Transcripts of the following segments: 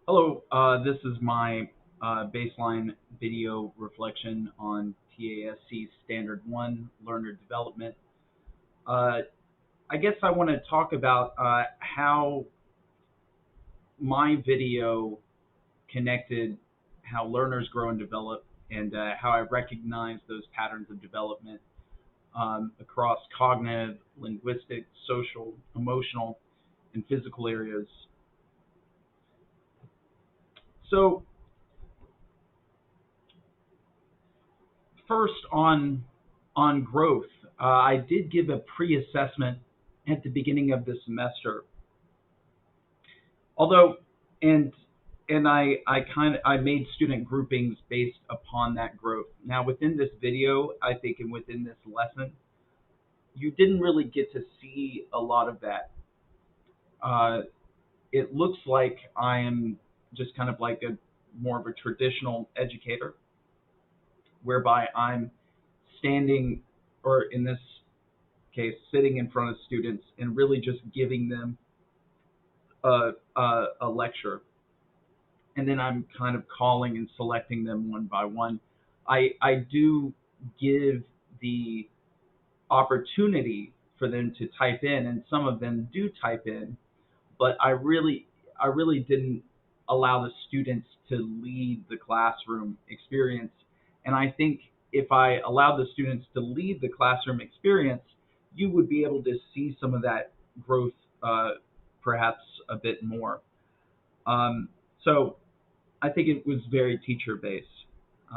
Hello, this is my baseline video reflection on TASC Standard 1 Learner Development. Uh, I guess I want to talk about how my video connected how learners grow and develop and how I recognize those patterns of development across cognitive, linguistic, social, emotional, and physical areas. So, first on growth, I did give a pre-assessment at the beginning of the semester. Although, and I made student groupings based upon that growth. Now within this video, I think, and within this lesson, you didn't really get to see a lot of that. Uh, it looks like I am just kind of like a more of a traditional educator, whereby I'm standing, or in this case, sitting in front of students and really just giving them a lecture. And then I'm kind of calling and selecting them one by one. I do give the opportunity for them to type in, and some of them do type in, but I really didn't allow the students to lead the classroom experience. And I think if I allowed the students to lead the classroom experience, you would be able to see some of that growth, perhaps a bit more. So I think it was very teacher based.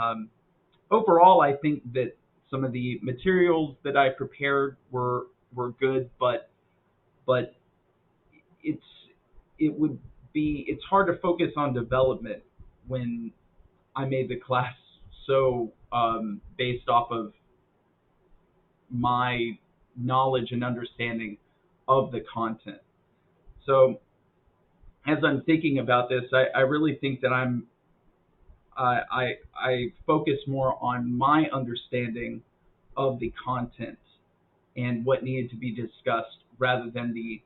Um, Overall, I think that some of the materials that I prepared were good, but it's it would be it's hard to focus on development when I made the class so based off of my knowledge and understanding of the content. So as I'm thinking about this, I really think that I focus more on my understanding of the content and what needed to be discussed rather than the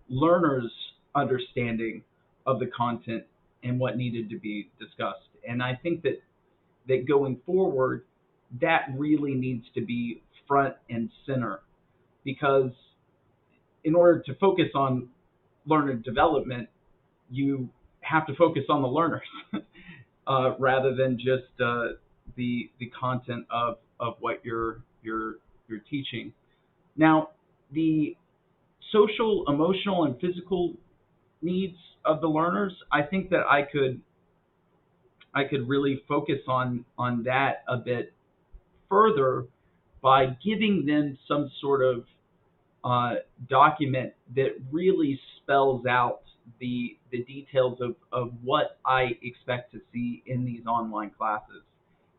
learner's understanding of the content and what needed to be discussed. And I think that going forward, that really needs to be front and center, because in order to focus on learner development, you have to focus on the learners rather than just the content of what you're teaching. Now, the social, emotional, and physical needs of the learners, I think that I could really focus on that a bit further by giving them some sort of document that really spells out the details of what I expect to see in these online classes.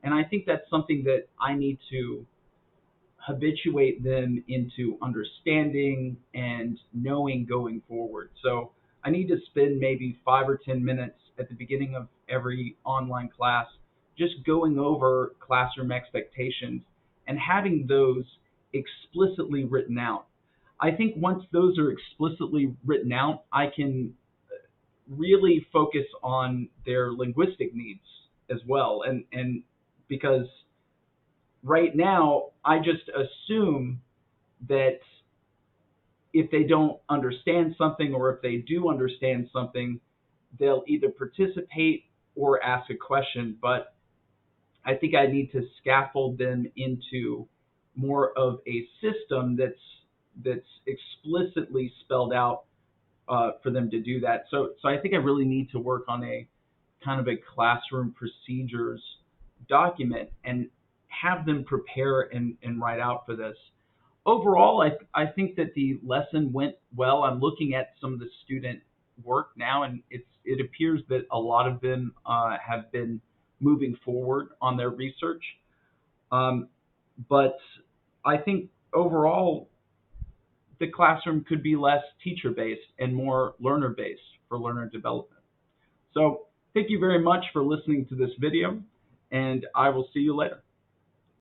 And I think that's something that I need to habituate them into understanding and knowing going forward. So I need to spend maybe 5 or 10 minutes at the beginning of every online class just going over classroom expectations and having those explicitly written out. I think once those are explicitly written out, I can really focus on their linguistic needs as well. And because right now, I just assume that if they don't understand something, or if they do understand something, they'll either participate or ask a question. But I think I need to scaffold them into more of a system that's explicitly spelled out for them to do that. So I think I really need to work on a kind of a classroom procedures document and have them prepare and write out for this. Overall, I think that the lesson went well. I'm looking at some of the student work now, and it appears that a lot of them have been moving forward on their research. Um, but I think overall, the classroom could be less teacher based and more learner based for learner development. So thank you very much for listening to this video, and I will see you later.